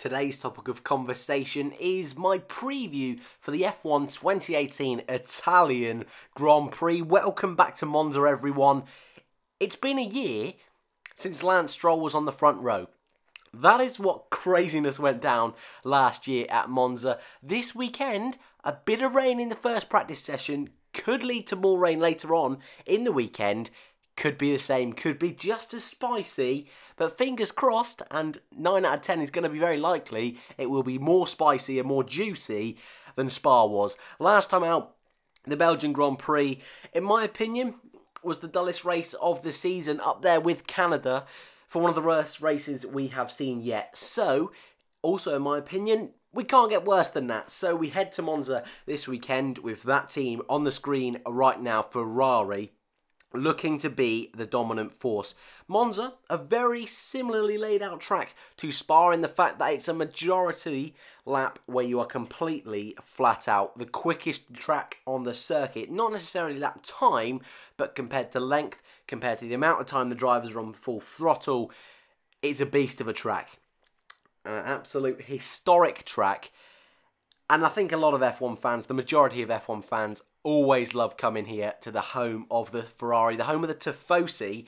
Today's topic of conversation is my preview for the F1 2018 Italian Grand Prix. Welcome back to Monza, everyone. It's been a year since Lance Stroll was on the front row. That is what craziness went down last year at Monza. This weekend, a bit of rain in the first practice session could lead to more rain later on in the weekend. Could be the same, could be just as spicy, but fingers crossed, and 9 out of 10 is going to be very likely, it will be more spicy and more juicy than Spa was. Last time out, the Belgian Grand Prix, in my opinion, was the dullest race of the season, up there with Canada, for one of the worst races we have seen yet. So, also in my opinion, we can't get worse than that. So we head to Monza this weekend with that team on the screen right now, Ferrari, looking to be the dominant force. Monza, a very similarly laid out track to Spa in the fact that it's a majority lap where you are completely flat out. The quickest track on the circuit, not necessarily lap time, but compared to length, compared to the amount of time the drivers are on full throttle, it's a beast of a track. An absolute historic track. And I think a lot of F1 fans, the majority of F1 fans, always love coming here to the home of the Ferrari, the home of the Tifosi,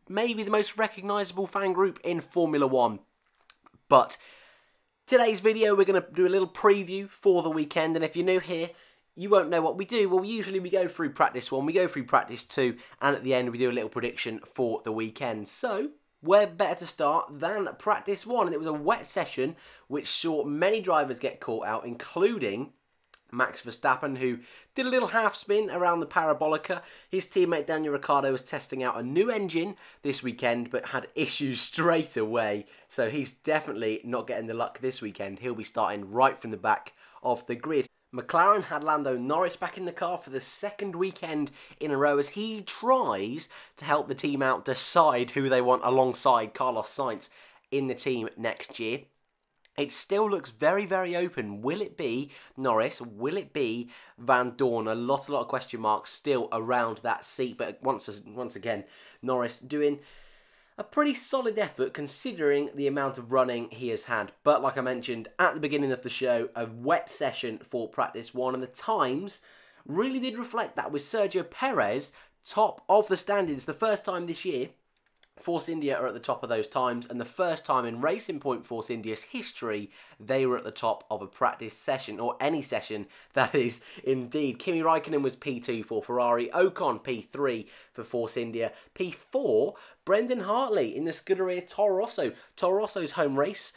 maybe the most recognisable fan group in Formula 1. But today's video, we're going to do a little preview for the weekend, and if you're new here, you won't know what we do. Well, usually we go through practice 1, we go through practice 2, and at the end we do a little prediction for the weekend. So, where better to start than practice 1? And it was a wet session which saw many drivers get caught out, including Max Verstappen, who did a little half spin around the Parabolica. His teammate Daniel Ricciardo was testing out a new engine this weekend, but had issues straight away. So he's definitely not getting the luck this weekend. He'll be starting right from the back of the grid. McLaren had Lando Norris back in the car for the second weekend in a row as he tries to help the team out decide who they want alongside Carlos Sainz in the team next year. It still looks very, very open. Will it be Norris? Will it be Van Dorn? A lot of question marks still around that seat. But once again, Norris doing a pretty solid effort considering the amount of running he has had. But like I mentioned at the beginning of the show, a wet session for practice 1. And the times really did reflect that, with Sergio Perez top of the standings the first time this year. Force India are at the top of those times, and the first time in Racing Point Force India's history they were at the top of a practice session, or any session, that is indeed. Kimi Raikkonen was P2 for Ferrari, Ocon P3 for Force India, P4 Brendan Hartley in the Scuderia Toro Rosso. Toro Rosso's home race,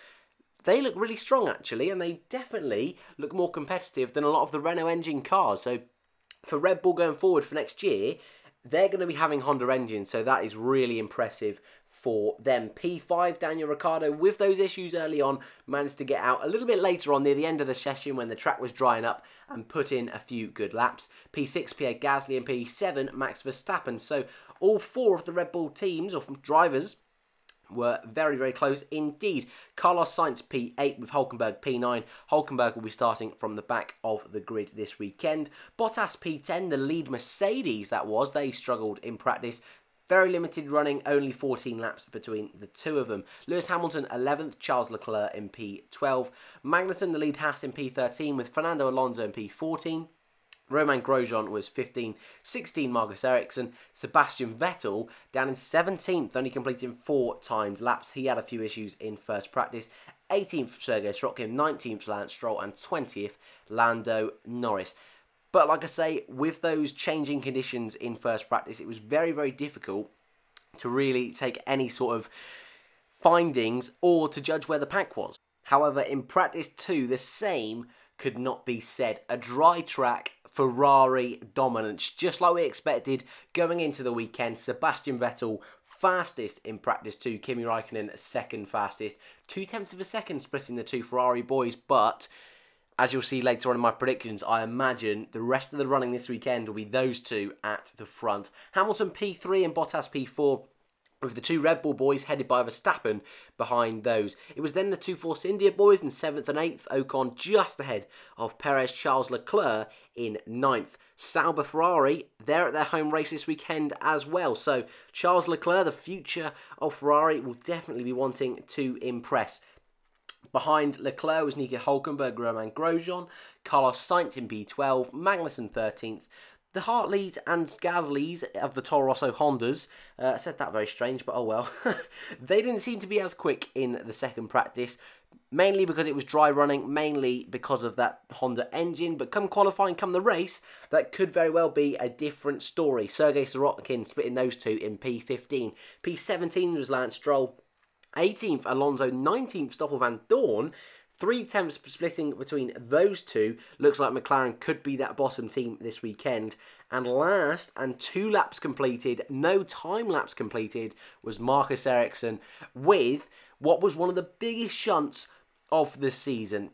they look really strong actually, and they definitely look more competitive than a lot of the Renault engine cars. So for Red Bull going forward for next year, they're going to be having Honda engines, so that is really impressive for them. P5, Daniel Ricciardo, with those issues early on, managed to get out a little bit later on near the end of the session when the track was drying up and put in a few good laps. P6, Pierre Gasly, and P7, Max Verstappen. So all 4 of the Red Bull teams, or drivers, were very, very close indeed. Carlos Sainz P8 with Hülkenberg P9. Hülkenberg will be starting from the back of the grid this weekend. Bottas P10, the lead Mercedes that was. They struggled in practice. Very limited running, only 14 laps between the two of them. Lewis Hamilton 11th, Charles Leclerc in P12. Magnussen, the lead Haas in P13 with Fernando Alonso in P14. Romain Grosjean was 15, 16 Marcus Ericsson, Sebastian Vettel down in 17th, only completing 4 times laps. He had a few issues in first practice. 18th Sergei Strokin, 19th Lance Stroll, and 20th Lando Norris. But like I say, with those changing conditions in first practice, it was very, very difficult to really take any sort of findings or to judge where the pack was. However, in practice 2, the same could not be said. A dry track, Ferrari dominance, just like we expected going into the weekend. Sebastian Vettel fastest in practice 2, Kimi Raikkonen second fastest, 0.2 of a second splitting the two Ferrari boys. But as you'll see later on in my predictions, I imagine the rest of the running this weekend will be those two at the front. Hamilton P3 and Bottas P4, with the 2 Red Bull boys headed by Verstappen behind those. It was then the 2 Force India boys in 7th and 8th, Ocon just ahead of Perez, Charles Leclerc in 9th. Sauber Ferrari, they're at their home race this weekend as well. So Charles Leclerc, the future of Ferrari, will definitely be wanting to impress. Behind Leclerc was Nico Hülkenberg, Romain Grosjean, Carlos Sainz in P12, Magnussen 13th. The Hartleys and Gasleys of the Toro Rosso Hondas, I said that very strange, but oh well. They didn't seem to be as quick in the second practice, mainly because it was dry running, mainly because of that Honda engine. But come qualifying, come the race, that could very well be a different story. Sergei Sorokin splitting those two in P15. P17 was Lance Stroll. 18th, Alonso. 19th, Stoffel Van Dorn. 3/10 splitting between those two. Looks like McLaren could be that bottom team this weekend. And last, and 2 laps completed, no time lapse completed, was Marcus Ericsson with what was one of the biggest shunts of the season.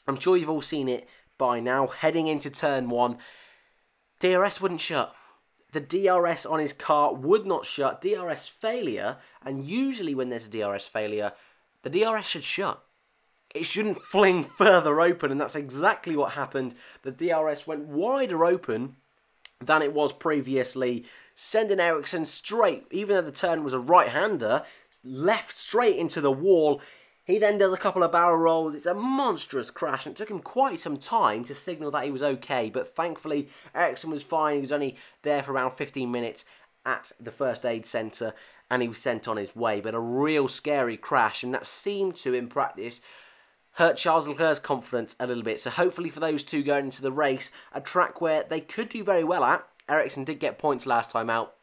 I'm sure you've all seen it by now. Heading into turn 1, DRS wouldn't shut. The DRS on his car would not shut. DRS failure, and usually when there's a DRS failure, the DRS should shut. It shouldn't fling further open, and that's exactly what happened. The DRS went wider open than it was previously, sending Ericsson straight, even though the turn was a right-hander, left straight into the wall. He then does a couple of barrel rolls. It's a monstrous crash, and it took him quite some time to signal that he was okay, but thankfully Ericsson was fine. He was only there for around 15 minutes at the first aid centre, and he was sent on his way. But a real scary crash, and that seemed to, in practice, hurt Charles Leclerc's confidence a little bit. So hopefully for those two going into the race, a track where they could do very well at. Ericsson did get points last time out.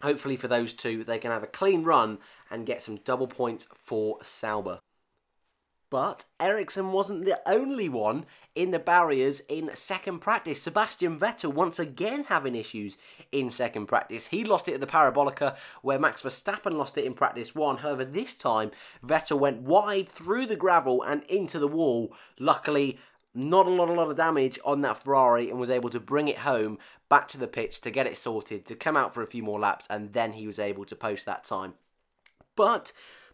Hopefully for those two, they can have a clean run and get some double points for Sauber. But Ericsson wasn't the only one in the barriers in second practice. Sebastian Vettel once again having issues in second practice. He lost it at the Parabolica, where Max Verstappen lost it in practice 1. However, this time Vettel went wide through the gravel and into the wall. Luckily, not a lot of damage on that Ferrari, and was able to bring it home back to the pitch to get it sorted, to come out for a few more laps, and then he was able to post that time. But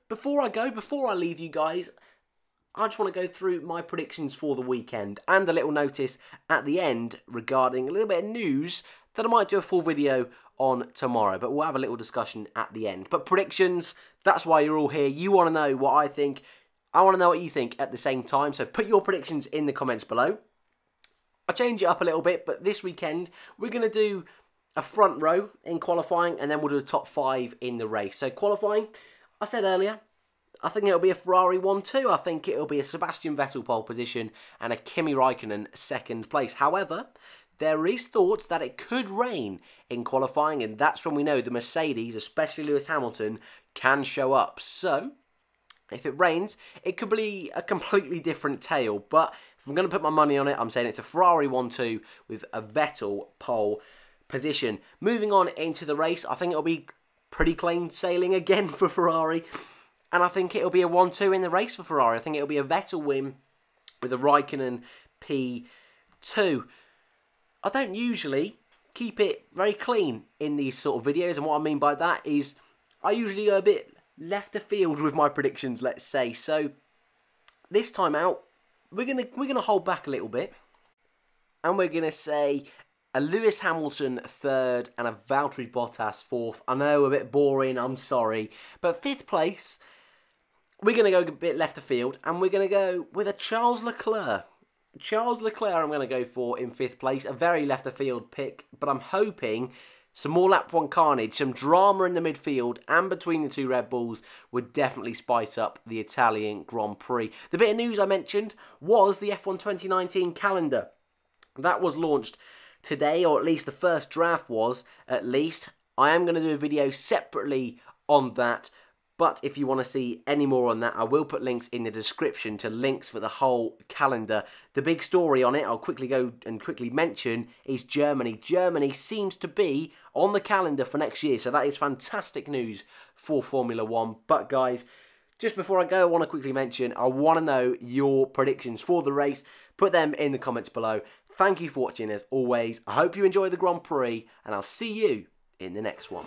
before I leave you guys, I just want to go through my predictions for the weekend, and a little notice at the end regarding a little bit of news that I might do a full video on tomorrow, but we'll have a little discussion at the end. But predictions, that's why you're all here. You want to know what I think. I want to know what you think at the same time, so put your predictions in the comments below. I'll change it up a little bit, but this weekend we're going to do a front row in qualifying, and then we'll do a top 5 in the race. So qualifying, I said earlier, I think it'll be a Ferrari 1-2. I think it'll be a Sebastian Vettel pole position and a Kimi Raikkonen second place. However, there is thoughts that it could rain in qualifying, and that's when we know the Mercedes, especially Lewis Hamilton, can show up. So, if it rains, it could be a completely different tale. But if I'm going to put my money on it, I'm saying it's a Ferrari 1-2 with a Vettel pole position. Moving on into the race, I think it'll be pretty plain sailing again for Ferrari. And I think it'll be a 1-2 in the race for Ferrari. I think it'll be a Vettel win with a Raikkonen P2. I don't usually keep it very clean in these sort of videos. And what I mean by that is I usually go a bit left of field with my predictions, let's say. So this time out, we're gonna hold back a little bit. And we're going to say a Lewis Hamilton 3rd and a Valtteri Bottas 4th. I know, a bit boring, I'm sorry. But 5th place, we're going to go a bit left of field, and we're going to go with a Charles Leclerc. Charles Leclerc I'm going to go for in 5th place. A very left of field pick, but I'm hoping some more lap 1 carnage, some drama in the midfield and between the two Red Bulls would definitely spice up the Italian Grand Prix. The bit of news I mentioned was the F1 2019 calendar. That was launched today, or at least the first draft was, at least. I am going to do a video separately on that, but if you want to see any more on that, I will put links in the description to links for the whole calendar. The big story on it, I'll quickly go and quickly mention, is Germany. Germany seems to be on the calendar for next year, so that is fantastic news for Formula 1. But guys, just before I go, I want to quickly mention, I want to know your predictions for the race. Put them in the comments below. Thank you for watching as always. I hope you enjoy the Grand Prix, and I'll see you in the next one.